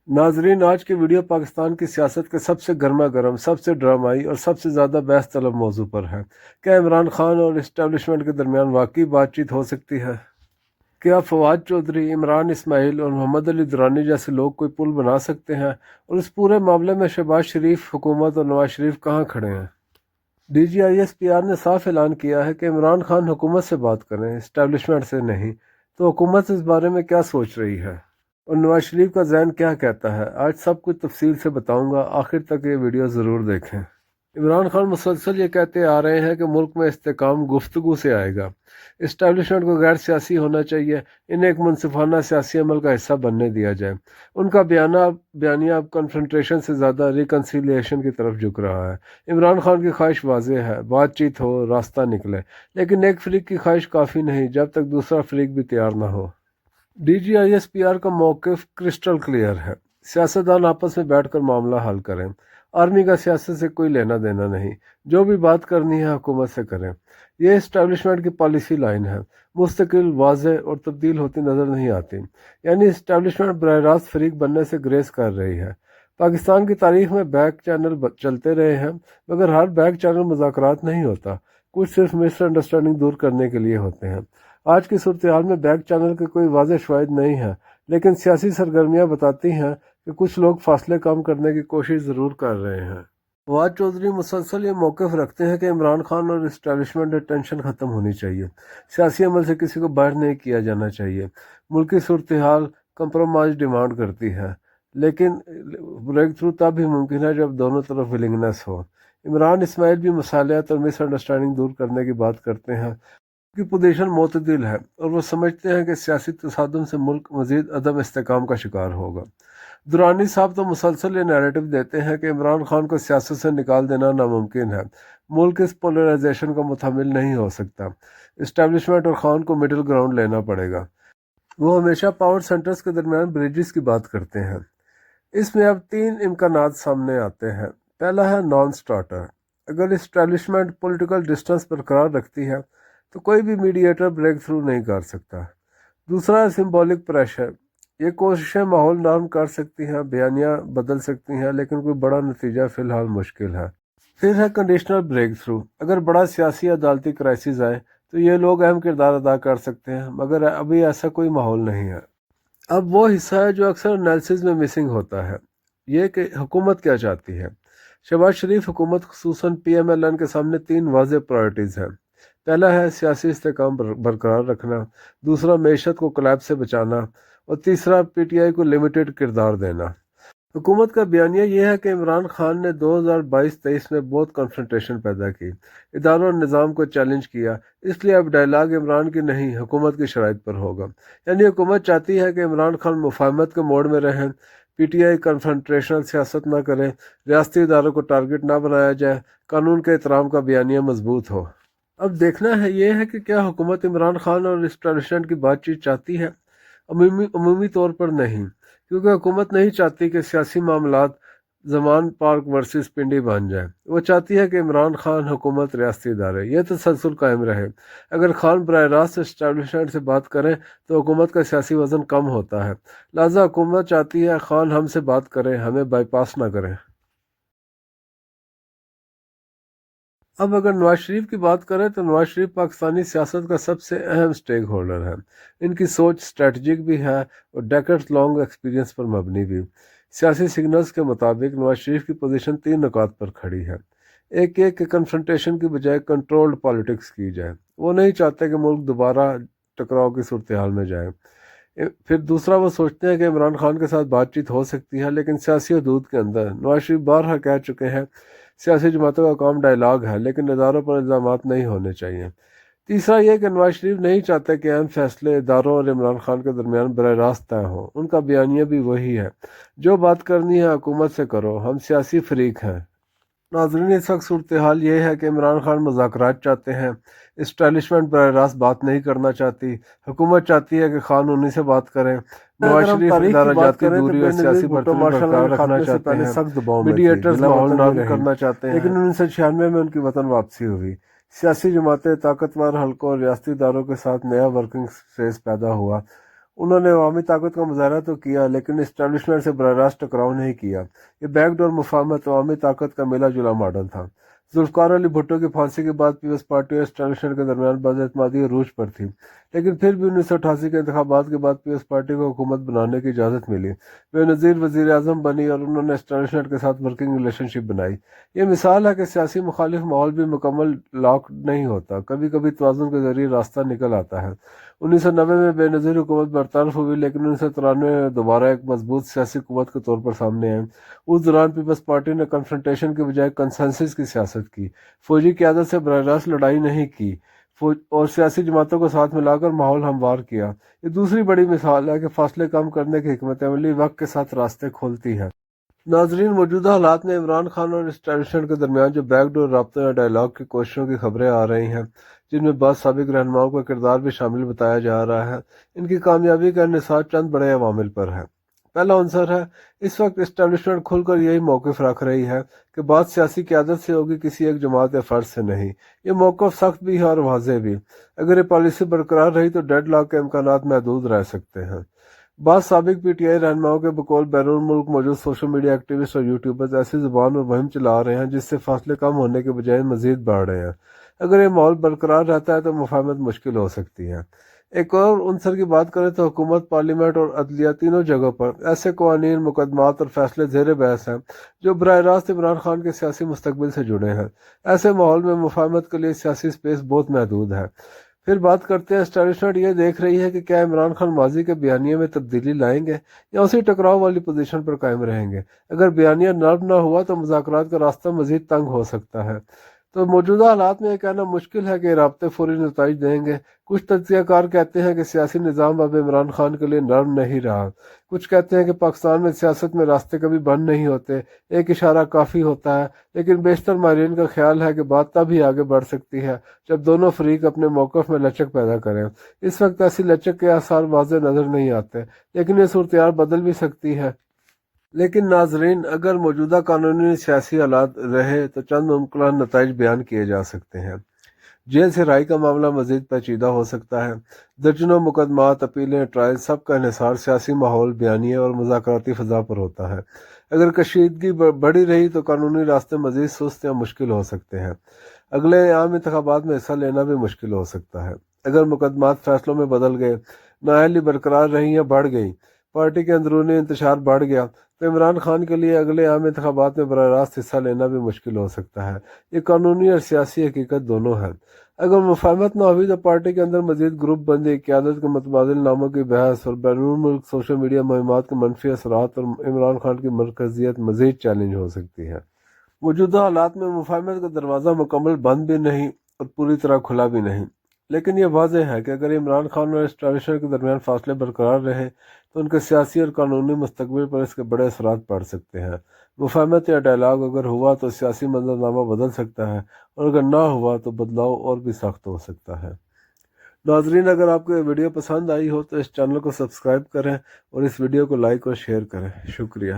नाजरीन, आज की वीडियो पाकिस्तान की सियासत के सबसे गर्मा गर्म, सबसे ड्रामाई और सबसे ज़्यादा बहस तलब मौजू पर है। क्या इमरान खान और इस्टेब्लिशमेंट के दरमियान वाकई बातचीत हो सकती है? क्या फवाद चौधरी, इमरान इस्माइल और मोहम्मद अली दुरानी जैसे लोग कोई पुल बना सकते हैं? और इस पूरे मामले में शहबाज शरीफ हुकूमत और नवाज शरीफ कहाँ खड़े हैं? DGISPR ने साफ ऐलान किया है कि इमरान खान हुकूमत से बात करें, इस्टेब्लिशमेंट से नहीं। तो हुकूमत इस बारे में क्या सोच रही है और नवाज शरीफ का जहन क्या कहता है? आज सब कुछ तफसील से बताऊंगा, आखिर तक ये वीडियो ज़रूर देखें। इमरान खान मुसलसल ये कहते आ रहे हैं कि मुल्क में इस्तेकाम गुफ्तगू से आएगा, इस्टेब्लिशमेंट को गैर सियासी होना चाहिए, इन्हें एक मुनसिफाना सियासी अमल का हिस्सा बनने दिया जाए। उनका बयानिया अब कन्फ्रंट्रेशन से ज़्यादा रिकन्सिलिएशन की तरफ झुक रहा है। इमरान खान की ख्वाहिश वाज़ेह है, बातचीत हो, रास्ता निकले, लेकिन एक फरीक की ख्वाहिश काफ़ी नहीं जब तक दूसरा फरीक भी तैयार ना हो। DGISPR का मौक़िफ़ क्रिस्टल क्लियर है। सियासतदान आपस में बैठकर मामला हल करें। आर्मी का सियासत से कोई लेना देना नहीं। जो भी बात करनी है हुकूमत से करें। ये इस्टेब्लिशमेंट की पॉलिसी लाइन है, मुस्तकिल, वाज़ेह और तब्दील होती नज़र नहीं आती। यानी इस्टेब्लिशमेंट बरह रास्त फरीक बनने से ग्रेस कर रही है। पाकिस्तान की तारीख में बैक चैनल चलते रहे हैं, मगर हर बैक चैनल मुज़ाकरात नहीं होता। कुछ सिर्फ मिसअंडरस्टैंडिंग दूर करने के लिए होते हैं। आज की सूरत हाल में बैक चैनल के कोई वाज़ेह शवाहिद नहीं है, लेकिन सियासी सरगर्मियाँ बताती हैं कि कुछ लोग फासले कम करने की कोशिश ज़रूर कर रहे हैं। फवाद चौधरी मुसलसल ये मौक़िफ़ रखते हैं कि इमरान खान और इस्टेब्लिशमेंट में टेंशन ख़त्म होनी चाहिए, सियासी अमल से किसी को बाहर नहीं किया जाना चाहिए। मुल्क की सूरत हाल कंप्रोमाइज़ डिमांड करती है, लेकिन ब्रेक थ्रू तब ही मुमकिन है जब दोनों तरफ विलिंगनेस हो। इमरान इस्माइल भी मसालियात और मिसअंडरस्टैंडिंग दूर करने की बात करते हैं की पोजीशन मोतदिल है और वो समझते हैं कि सियासी तसादुम से मुल्क मज़ीद अदम इस्तेकाम का शिकार होगा। दुरानी साहब तो मुसलसल ये नैरेटिव देते हैं कि इमरान खान को सियासत से निकाल देना नामुमकिन है, मुल्क इस पोलराइजेशन का मुतहम्मिल नहीं हो सकता, इस्टेब्लिशमेंट और खान को मिडिल ग्राउंड लेना पड़ेगा। वो हमेशा पावर सेंटर्स के दरमियान ब्रिजेस की बात करते हैं। इसमें अब तीन इम्कानात सामने आते हैं। पहला है नॉन स्टार्टर। अगर इस्टेब्लिशमेंट पॉलिटिकल डिस्टेंस बरकरार रखती है तो कोई भी मीडिएटर ब्रेक थ्रू नहीं कर सकता। दूसरा है सिंबॉलिक प्रेशर। ये कोशिशें माहौल नरम कर सकती हैं, बयानियाँ बदल सकती हैं, लेकिन कोई बड़ा नतीजा फ़िलहाल मुश्किल है। फिर है कंडीशनल ब्रेक थ्रू। अगर बड़ा सियासी अदालती क्राइसिस आए तो ये लोग अहम किरदार अदा कर सकते हैं, मगर अभी ऐसा कोई माहौल नहीं है। अब वो हिस्सा है जो अक्सर एनालिसिस में मिसिंग होता है, ये कि हुकूमत क्या चाहती है। शहबाज शरीफ हुकूमत खुसूसन PMLN के सामने तीन वाज़ेह प्रायोरिटीज़ हैं। पहला है सियासी इस्तेकाम बरकरार रखना, दूसरा मईशत को कोलैप्स से बचाना और तीसरा PTI को लिमिटेड किरदार देना। हुकूमत का बयानिया यह है कि इमरान खान ने 2022-23 में बहुत कन्फ्रंटेशन पैदा की, इदारों और निज़ाम को चैलेंज किया, इसलिए अब डायलाग इमरान की नहीं हुकूमत की शराइत पर होगा। यानी हुकूमत चाहती है कि इमरान खान मुफाहमत के मोड में रहें, PTI कन्फ्रंटेशनल सियासत ना करे, रियासती इदारों को टारगेट ना बनाया जाए, कानून के एहतराम का बयानिया मजबूत हो। अब देखना है ये है कि क्या हुकूमत इमरान खान और इस्टेब्लिशमेंट की बातचीत चाहती है। अमूमी तौर पर नहीं, क्योंकि हुकूमत नहीं चाहती कि सियासी मामलात जमान पार्क वर्सेस पिंडी बन जाए। वो चाहती है कि इमरान खान हुकूमत रियासती इदारे यह तसलसल कायम रहे। अगर खान बराह रास्त इस्टेब्लिशमेंट से बात करें तो हुकूमत का सियासी वजन कम होता है, लिहाजा हुकूमत चाहती है खान हमसे बात करें, हमें बाईपास ना करें। अब अगर नवाज शरीफ की बात करें तो नवाज शरीफ पाकिस्तानी सियासत का सबसे अहम स्टेक होल्डर है। इनकी सोच स्ट्रेटजिक भी है और डेकेड्स लॉन्ग एक्सपीरियंस पर मबनी भी। सियासी सिग्नल्स के मुताबिक नवाज शरीफ की पोजीशन तीन नुकात पर खड़ी है। एक एक के कन्फ्रंटेशन की बजाय कंट्रोल्ड पॉलिटिक्स की जाए। वो नहीं चाहते कि मुल्क दोबारा टकराव की सूरत हाल में जाए। फिर दूसरा, वो सोचते हैं कि इमरान खान के साथ बातचीत हो सकती है, लेकिन सियासी हदूद के अंदर। नवाज शरीफ बारहा कह चुके हैं सियासी जमातों का काम डायलाग है, लेकिन इदारों पर इल्ज़ामात नहीं होने चाहिए। तीसरा यह कि नवाज शरीफ नहीं चाहते कि अहम फैसले इदारों और इमरान खान के दरमियान बराह रास्त तय हों। उनका बयानिया भी वही है, जो बात करनी है हुकूमत से करो, हम सियासी फरीक हैं। नाज़रीन, इस वक्त सूरत हाल ये है कि इमरान खान मुज़ाकरात चाहते हैं, इस्टेब्लिशमेंट बराह रास्त बात नहीं करना चाहती। हुकूमत चाहती है कि खान उन्हीं से बात करें। नवाज शरीफ इदारा जाती दूरी और सियासी बर्तरी बरकरार रखना चाहते हैं। सख्त दबाव में मीडिएटर्स माहौल नरम करना चाहते हैं, लेकिन 1996 में उनकी वतन वापसी हुई। सियासी जमातें, ताकतवर हलकों और रियासती इदारों के साथ नया वर्किंग स्पेस पैदा हुआ। انہوں نے عوامی طاقت کا مظاہرہ تو کیا لیکن اسٹیبلشمنٹ سے براہ راست ٹکراؤ نہیں کیا۔ یہ بیک ڈور مفاہمت عوامی طاقت کا ملا جلا ماڈل تھا۔ ذوالفقار علی بھٹو کی پھانسی کے بعد پیپلز پارٹی اور اسٹیبلشمنٹ کے درمیان بعض اعتمادی عروج پر تھی، لیکن پھر بھی 1988 کے انتخابات کے بعد پیپلز پارٹی کو حکومت بنانے کی اجازت ملی۔ بے نظیر وزیر اعظم بنی اور انہوں نے اسٹیبلشمنٹ کے ساتھ ورکنگ ریلیشن شپ بنائی۔ یہ مثال ہے کہ سیاسی مخالف ماحول بھی مکمل لاک نہیں ہوتا، کبھی کبھی توازن کے ذریعے راستہ نکل آتا ہے۔ 1990 میں بے نظیر حکومت برطرف ہوئی لیکن 1993 میں دوبارہ ایک مضبوط سیاسی قوت کے طور پر سامنے آئی۔ اس دوران پیپلز پارٹی نے کنفرنٹیشن کے بجائے کنسنسس کی سیاست کی، فوجی قیادت سے براہ راست لڑائی نہیں کی اور سیاسی جماعتوں کو ساتھ ملا کر ماحول ہموار کیا۔ یہ دوسری بڑی مثال ہے کہ فاصلے کم کرنے کی حکمت عملی وقت کے ساتھ راستے کھولتی ہے۔ ناظرین، موجودہ حالات میں عمران خان اور اسٹیبلشمنٹ کے درمیان جو بیک ڈور رابطوں یا ڈائیلاگ کی کوششوں کی خبریں آ رہی ہیں، جن میں بعض سابق رہنماؤں کا کردار بھی شامل بتایا جا رہا ہے، ان کی کامیابی کا انحصار چند بڑے عوامل پر ہے۔ پہلا عنصر ہے، اس وقت اسٹیبلشمنٹ کھل کر یہی موقف رکھ رہی ہے کہ بات سیاسی قیادت سے ہوگی، کسی ایک جماعت یا فرد سے نہیں۔ یہ موقف سخت بھی ہے اور واضح بھی۔ اگر یہ پالیسی برقرار رہی تو ڈیڈ لاک کے امکانات محدود رہ سکتے ہیں۔ بعض سابق پی ٹی آئی رہنماؤں کے بقول بیرون ملک موجود سوشل میڈیا ایکٹیوسٹ اور یوٹیوبرز ایسی زبان اور مہم چلا رہے ہیں جس سے فاصلے کم ہونے کے بجائے مزید بڑھ رہے ہیں۔ اگر یہ ماحول برقرار رہتا ہے تو مفاہمت مشکل ہو سکتی ہے۔ ایک اور عنصر کی بات کریں تو حکومت، پارلیمنٹ اور عدلیہ تینوں جگہوں پر ایسے قوانین، مقدمات اور فیصلے زیر بحث ہیں جو براہ راست عمران خان کے سیاسی مستقبل سے جڑے ہیں۔ ایسے ماحول میں مفاہمت کے لیے سیاسی سپیس بہت محدود ہے۔ پھر بات کرتے ہیں، اسٹیبلشمنٹ یہ دیکھ رہی ہے کہ کیا عمران خان ماضی کے بیانیے میں تبدیلی لائیں گے یا اسی ٹکراؤ والی پوزیشن پر قائم رہیں گے۔ اگر بیانیہ نرم نہ ہوا تو مذاکرات کا راستہ مزید تنگ ہو سکتا ہے۔ تو موجودہ حالات میں یہ کہنا مشکل ہے کہ یہ رابطے فوری نتائج دیں گے۔ کچھ تجزیہ کار کہتے ہیں کہ سیاسی نظام اب عمران خان کے لیے نرم نہیں رہا۔ کچھ کہتے ہیں کہ پاکستان میں سیاست میں راستے کبھی بند نہیں ہوتے، ایک اشارہ کافی ہوتا ہے، لیکن بیشتر ماہرین کا خیال ہے کہ بات تب ہی آگے بڑھ سکتی ہے جب دونوں فریق اپنے موقف میں لچک پیدا کریں۔ اس وقت ایسی لچک کے آثار واضح نظر نہیں آتے، لیکن یہ صورتحال بدل بھی سکتی ہے۔ لیکن ناظرین، اگر موجودہ قانونی سیاسی حالات رہے تو چند ممکنہ نتائج بیان کیے جا سکتے ہیں۔ جیل سے رہائی کا معاملہ مزید پیچیدہ ہو سکتا ہے۔ درجنوں مقدمات، اپیلیں، ٹرائل، سب کا انحصار سیاسی ماحول، بیانیے اور مذاکراتی فضا پر ہوتا ہے۔ اگر کشیدگی بڑھی رہی تو قانونی راستے مزید سست یا مشکل ہو سکتے ہیں۔ اگلے عام انتخابات میں حصہ لینا بھی مشکل ہو سکتا ہے۔ اگر مقدمات فیصلوں میں بدل گئے، نااہلی برقرار رہی یا بڑھ گئی، پارٹی کے اندرونی انتشار بڑھ گیا، تو عمران خان کے لیے اگلے عام انتخابات میں براہ راست حصہ لینا بھی مشکل ہو سکتا ہے۔ یہ قانونی اور سیاسی حقیقت دونوں ہے۔ اگر مفاہمت نہ ہوئی تو پارٹی کے اندر مزید گروپ بندی، قیادت کے متبادل ناموں کی بحث اور بیرون ملک سوشل میڈیا مہمات کے منفی اثرات، اور عمران خان کی مرکزیت مزید چیلنج ہو سکتی ہے۔ موجودہ حالات میں مفاہمت کا دروازہ مکمل بند بھی نہیں اور پوری طرح کھلا بھی نہیں، لیکن یہ واضح ہے کہ اگر عمران خان اور اسٹیبلشمنٹ کے درمیان فاصلے برقرار رہے تو ان کے سیاسی اور قانونی مستقبل پر اس کے بڑے اثرات پڑ سکتے ہیں۔ مفاہمت یا ڈائیلاگ اگر ہوا تو سیاسی منظرنامہ بدل سکتا ہے، اور اگر نہ ہوا تو بدلاؤ اور بھی سخت ہو سکتا ہے۔ ناظرین، اگر آپ کو یہ ویڈیو پسند آئی ہو تو اس چینل کو سبسکرائب کریں اور اس ویڈیو کو لائک اور شیئر کریں۔ شکریہ۔